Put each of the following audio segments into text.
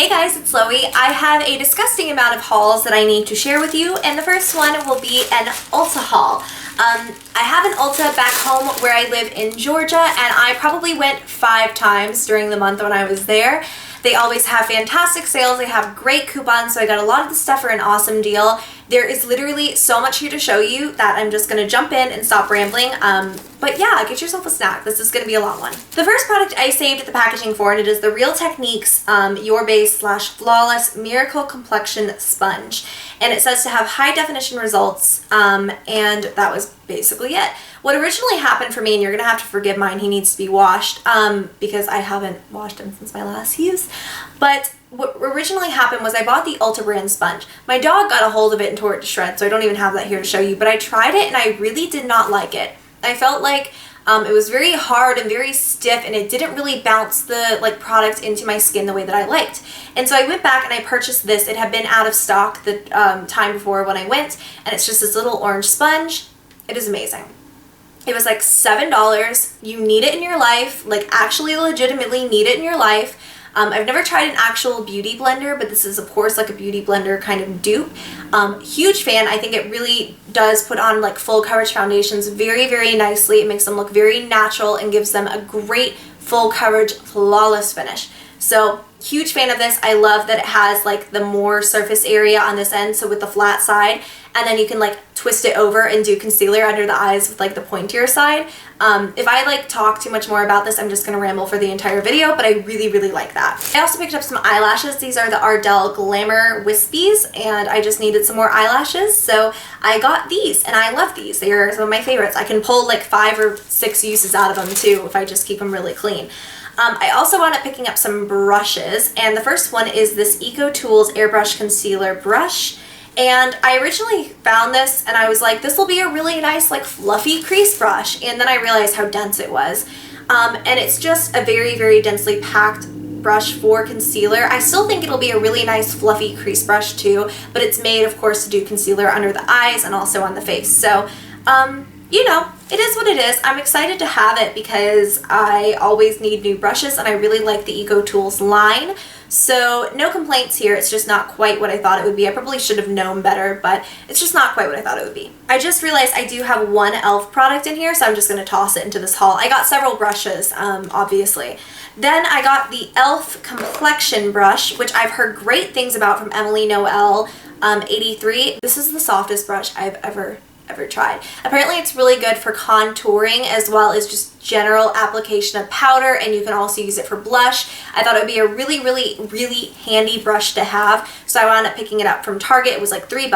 Hey guys, it's Loey. I have a disgusting amount of hauls that I need to share with you, and the first one will be an Ulta haul. I have an Ulta back home where I live in Georgia, and I probably went 5 times during the month when I was there. They always have fantastic sales. They have great coupons, so I got a lot of the stuff for an awesome deal. There is literally so much here to show you that I'm just going to jump in and stop rambling. But yeah, get yourself a snack. This is going to be a long one. The first product I saved the packaging for, and it is the Real Techniques Your Base / Flawless Miracle Complexion Sponge. And it says to have high definition results, and that was basically it. What originally happened for me, and you're going to have to forgive mine, he needs to be washed because I haven't washed him since my last use. But what originally happened was I bought the Ulta brand sponge. My dog got a hold of it and tore it to shreds, so I don't even have that here to show you, but I tried it and I really did not like it. I felt like it was very hard and very stiff, and it didn't really bounce the product into my skin the way that I liked. And so I went back and I purchased this. It had been out of stock the time before when I went, and it's just this little orange sponge. It is amazing. It was like $7. You need it in your life, like actually legitimately need it in your life. I've never tried an actual beauty blender, but this is of course like a beauty blender kind of dupe. Huge fan. I think it really does put on like full coverage foundations very, very nicely. It makes them look very natural and gives them a great full coverage, flawless finish. So huge fan of this. I love that it has like the more surface area on this end, so with the flat side, and then you can like twist it over and do concealer under the eyes with like the pointier side. If I like talk too much more about this, I'm just gonna ramble for the entire video, but I really, really like that. I also picked up some eyelashes. These are the Ardell Glamour Wispies, and I just needed some more eyelashes, so I got these, and I love these. They are some of my favorites. I can pull like 5 or 6 uses out of them too if I just keep them really clean. I also wound up picking up some brushes, and the first one is this Eco Tools Airbrush Concealer Brush. And I originally found this and I was like, this will be a really nice like fluffy crease brush, and then I realized how dense it was. And it's just a very, very densely packed brush for concealer. I still think it'll be a really nice fluffy crease brush too, but it's made of course to do concealer under the eyes and also on the face. So you know, it is what it is. I'm excited to have it because I always need new brushes, and I really like the Eco Tools line. So no complaints here. It's just not quite what I thought it would be. I probably should have known better, but it's just not quite what I thought it would be. I just realized I do have one e.l.f. product in here, so I'm just going to toss it into this haul. I got several brushes, obviously. Then I got the e.l.f. Complexion Brush, which I've heard great things about from Emily Noel 83. This is the softest brush I've ever tried. Apparently it's really good for contouring as well as just general application of powder, and you can also use it for blush. I thought it would be a really, really, really handy brush to have, so I wound up picking it up from Target. It was like $3.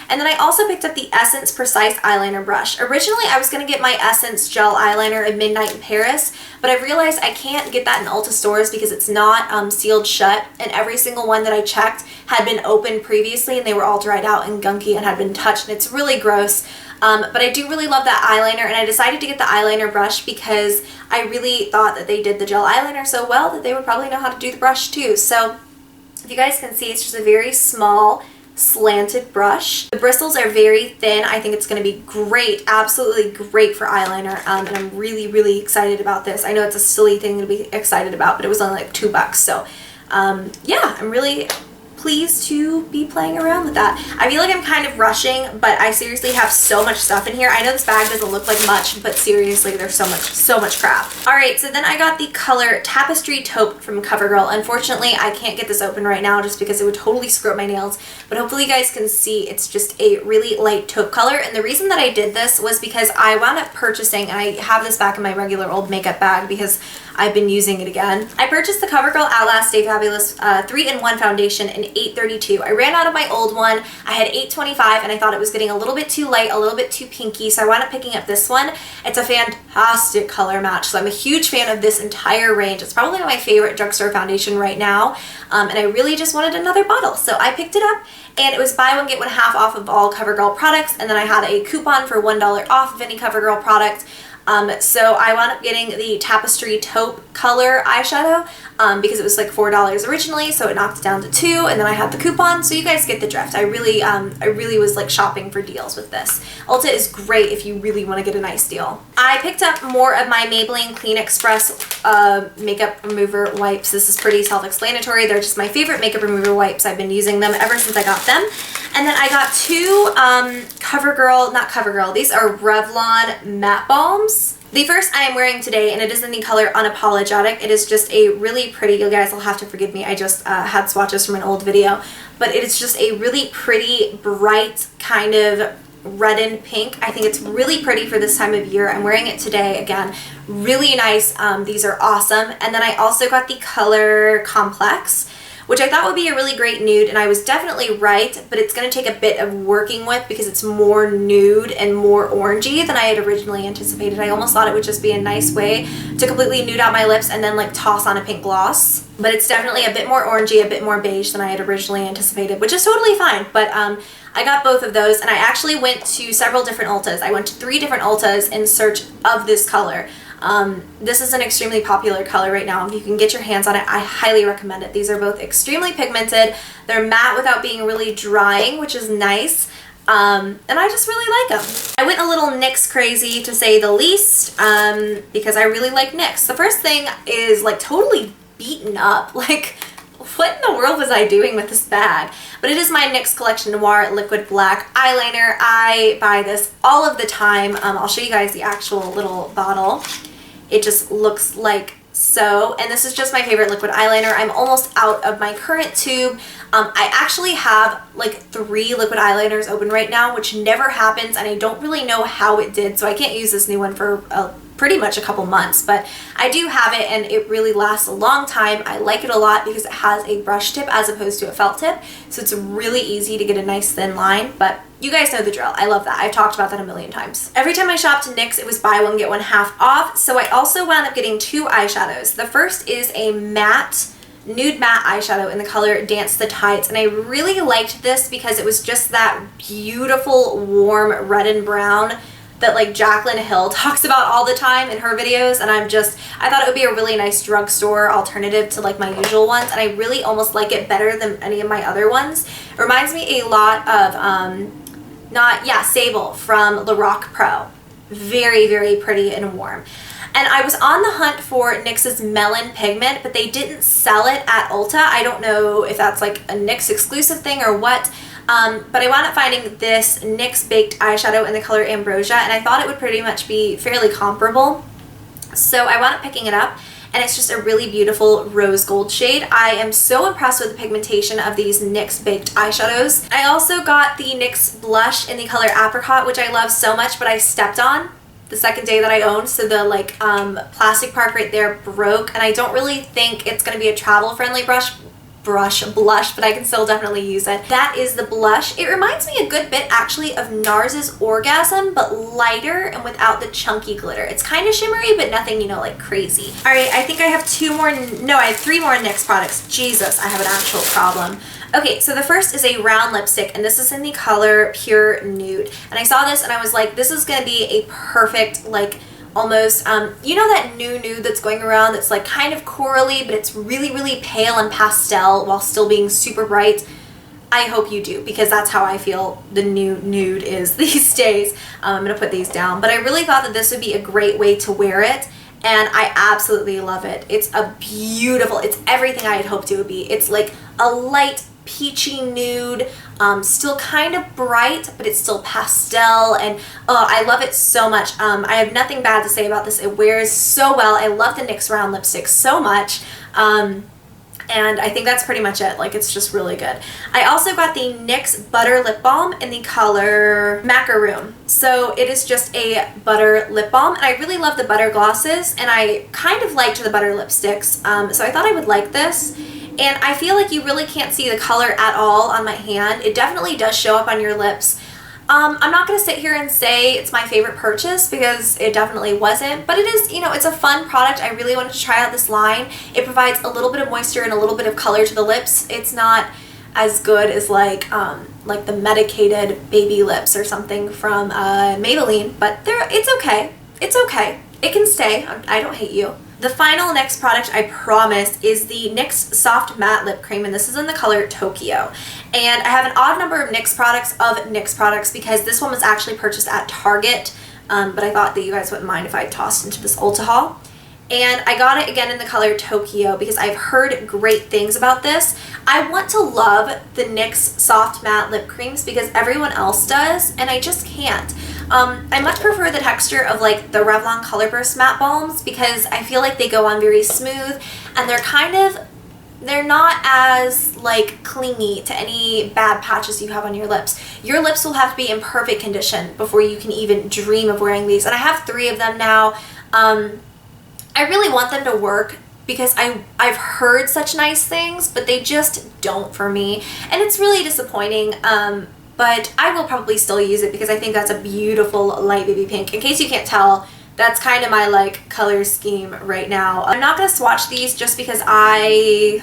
And then I also picked up the Essence Precise Eyeliner Brush. Originally I was going to get my Essence Gel Eyeliner in Midnight in Paris, but I realized I can't get that in Ulta stores because it's not sealed shut, and every single one that I checked had been opened previously and they were all dried out and gunky and had been touched, and it's really gross. But I do really love that eyeliner, and I decided to get the eyeliner brush because I really thought that they did the gel eyeliner so well that they would probably know how to do the brush too. So if you guys can see, it's just a very small slanted brush. The bristles are very thin. I think it's going to be great, absolutely great for eyeliner, and I'm really, really excited about this. I know it's a silly thing to be excited about, but it was only like $2, so yeah, I'm really pleased to be playing around with that. I feel like I'm kind of rushing, but I seriously have so much stuff in here. I know this bag doesn't look like much, but seriously, there's so much crap. Alright, so then I got the color Tapestry Taupe from CoverGirl. Unfortunately, I can't get this open right now just because it would totally screw up my nails, but hopefully you guys can see it's just a really light taupe color. And the reason that I did this was because I wound up purchasing, and I have this back in my regular old makeup bag because I've been using it again. I purchased the CoverGirl Outlast Stay Fabulous 3-in-1 foundation in 832. I ran out of my old one. I had 825, and I thought it was getting a little bit too light, a little bit too pinky, so I wound up picking up this one. It's a fantastic color match, so I'm a huge fan of this entire range. It's probably my favorite drugstore foundation right now, and I really just wanted another bottle, so I picked it up, and it was buy one get one half off of all CoverGirl products, and then I had a coupon for $1 off of any CoverGirl product. So I wound up getting the Tapestry Taupe color eyeshadow because it was like $4 originally, so it knocked it down to $2, and then I had the coupon, so you guys get the drift. I really was like shopping for deals with this. Ulta is great if you really want to get a nice deal. I picked up more of my Maybelline Clean Express makeup remover wipes. This is pretty self-explanatory. They're just my favorite makeup remover wipes. I've been using them ever since I got them. And then I got two not CoverGirl, these are Revlon matte balms. The first I am wearing today, and it is in the color Unapologetic. It is just a really pretty, you guys will have to forgive me, I just had swatches from an old video, but it is just a really pretty, bright kind of red and pink. I think it's really pretty for this time of year. I'm wearing it today again. Really nice. These are awesome. And then I also got the color Complex, which I thought would be a really great nude, and I was definitely right, but it's going to take a bit of working with because it's more nude and more orangey than I had originally anticipated. I almost thought it would just be a nice way to completely nude out my lips and then like toss on a pink gloss. But it's definitely a bit more orangey, a bit more beige than I had originally anticipated, which is totally fine. But I got both of those, and I actually went to several different Ultas. I went to 3 different Ultas in search of this color. This is an extremely popular color right now. If you can get your hands on it, I highly recommend it. These are both extremely pigmented. They're matte without being really drying, which is nice. And I just really like them. I went a little NYX crazy, to say the least, because I really like NYX. The first thing is like totally beaten up. Like, what in the world was I doing with this bag? But it is my NYX Collection Noir Liquid Black Eyeliner. I buy this all of the time. I'll show you guys the actual little bottle. It just looks like so, and this is just my favorite liquid eyeliner. I'm almost out of my current tube. I actually have like 3 liquid eyeliners open right now, which never happens, and I don't really know how it did, so I can't use this new one for pretty much a couple months, but I do have it and it really lasts a long time. I like it a lot because it has a brush tip as opposed to a felt tip, so it's really easy to get a nice thin line, but you guys know the drill. I love that. I've talked about that a million times. Every time I shopped NYX, it was buy one, get one half off, so I also wound up getting 2 eyeshadows. The first is a matte, nude matte eyeshadow in the color Dance the Tides, and I really liked this because it was just that beautiful warm red and brown that like Jaclyn Hill talks about all the time in her videos, and I thought it would be a really nice drugstore alternative to like my usual ones, and I really almost like it better than any of my other ones. It reminds me a lot of Sable from La Roc Pro. Very, very pretty and warm. And I was on the hunt for NYX's Melon pigment, but they didn't sell it at Ulta. I don't know if that's like a NYX exclusive thing or what. But I wound up finding this NYX Baked eyeshadow in the color Ambrosia, and I thought it would pretty much be fairly comparable. So I wound up picking it up, and it's just a really beautiful rose gold shade. I am so impressed with the pigmentation of these NYX Baked eyeshadows. I also got the NYX blush in the color Apricot, which I love so much, but I stepped on the second day that I owned, so the like plastic part right there broke, and I don't really think it's going to be a travel friendly blush, but I can still definitely use it. That is the blush. It reminds me a good bit actually of NARS's Orgasm, but lighter and without the chunky glitter. It's kind of shimmery, but nothing, you know, like crazy. All right, I think I have 3 more NYX products. Jesus, I have an actual problem. Okay, so the first is a round lipstick, and this is in the color Pure Nude. And I saw this and I was like, this is gonna be a perfect, like, almost, you know that new nude that's going around that's like kind of corally, but it's really, really pale and pastel while still being super bright? I hope you do, because that's how I feel the new nude is these days. I'm gonna put these down, but I really thought that this would be a great way to wear it, and I absolutely love it. It's it's everything I had hoped it would be. It's like a light peachy nude, still kind of bright, but it's still pastel, and I love it so much. I have nothing bad to say about this. It wears so well. I love the NYX round lipstick so much, and I think that's pretty much it. Like, it's just really good. I also got the NYX Butter Lip Balm in the color Macaroon. So it is just a butter lip balm, and I really love the butter glosses, and I kind of liked the butter lipsticks, so I thought I would like this. And I feel like you really can't see the color at all on my hand. It definitely does show up on your lips. I'm not going to sit here and say it's my favorite purchase, because it definitely wasn't, but it is, you know, it's a fun product. I really wanted to try out this line. It provides a little bit of moisture and a little bit of color to the lips. It's not as good as like the medicated baby lips or something from Maybelline, but it's okay. it's okay. It can stay. I don't hate you. The final NYX product, I promise, is the NYX Soft Matte Lip Cream, and this is in the color Tokyo. And I have an odd number of NYX products because this one was actually purchased at Target, but I thought that you guys wouldn't mind if I tossed into this Ulta haul. And I got it again in the color Tokyo because I've heard great things about this. I want to love the NYX Soft Matte Lip Creams because everyone else does, and I just can't. I much prefer the texture of like the Revlon Color Burst matte balms because I feel like they go on very smooth, and they're not as like clingy to any bad patches you have on your lips. Your lips will have to be in perfect condition before you can even dream of wearing these, and I have 3 of them now. I really want them to work because I've heard such nice things, but they just don't for me, and it's really disappointing. But I will probably still use it because I think that's a beautiful light baby pink. In case you can't tell, that's kind of my like color scheme right now. I'm not gonna swatch these just because I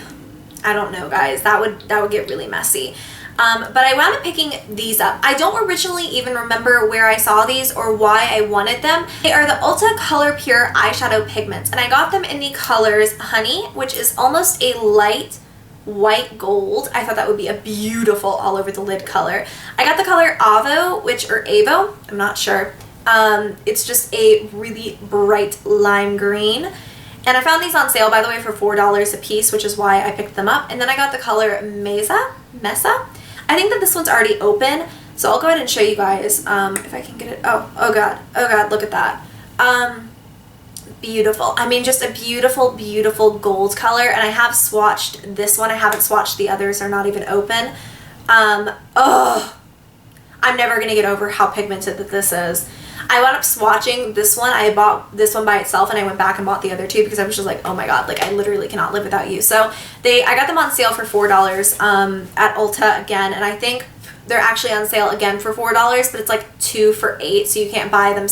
don't know, guys. That would get really messy. But I wound up picking these up. I don't originally even remember where I saw these or why I wanted them. They are the Ulta Color Pure Eyeshadow Pigments, and I got them in the colors Honey, which is almost a light white gold. I thought that would be a beautiful all over the lid color. I got the color Avo, or Avo, I'm not sure. It's just a really bright lime green. And I found these on sale, by the way, for $4 a piece, which is why I picked them up. And then I got the color Mesa. I think that this one's already open, so I'll go ahead and show you guys if I can get it. Oh god, look at that. Beautiful. I mean, just a beautiful gold color, and I have swatched this one. I haven't swatched the others. They're not even open. I'm never gonna get over how pigmented that this is. I wound up swatching this one. I bought this one by itself, and I went back and bought the other 2 because I was just like, oh my god, like I literally cannot live without you. So I got them on sale for $4 at Ulta again, and I think they're actually on sale again for $4, but it's like 2 for $8, so you can't buy them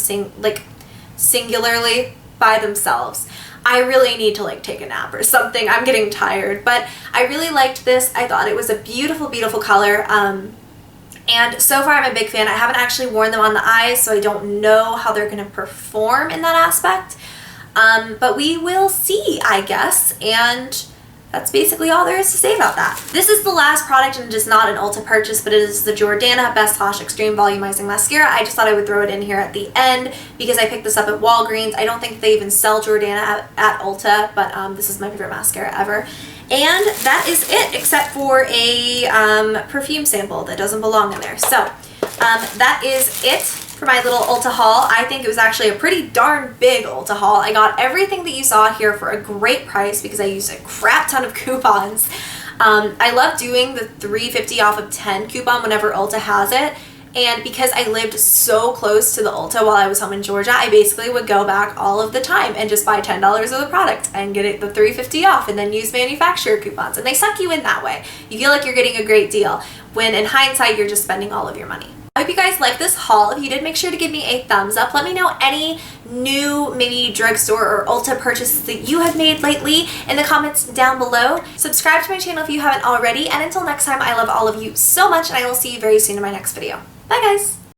singularly by themselves. I really need to like take a nap or something. I'm getting tired, but I really liked this. I thought it was a beautiful color. And so far I'm a big fan. I haven't actually worn them on the eyes, so I don't know how they're going to perform in that aspect. But we will see, I guess. And that's basically all there is to say about that. This is the last product, and it is not an Ulta purchase, but it is the Jordana Best Lash Extreme Volumizing Mascara. I just thought I would throw it in here at the end because I picked this up at Walgreens. I don't think they even sell Jordana at Ulta, but this is my favorite mascara ever. And that is it, except for a perfume sample that doesn't belong in there. So that is it for my little Ulta haul. I think it was actually a pretty darn big Ulta haul. I got everything that you saw here for a great price because I used a crap ton of coupons. I love doing the $3.50 off of 10 coupon whenever Ulta has it. And because I lived so close to the Ulta while I was home in Georgia, I basically would go back all of the time and just buy $10 of the product and get it the $3.50 off and then use manufacturer coupons. And they suck you in that way. You feel like you're getting a great deal when in hindsight you're just spending all of your money. I hope you guys liked this haul. If you did, make sure to give me a thumbs up. Let me know any new maybe drugstore or Ulta purchases that you have made lately in the comments down below. Subscribe to my channel if you haven't already. And until next time, I love all of you so much, and I will see you very soon in my next video. Bye guys!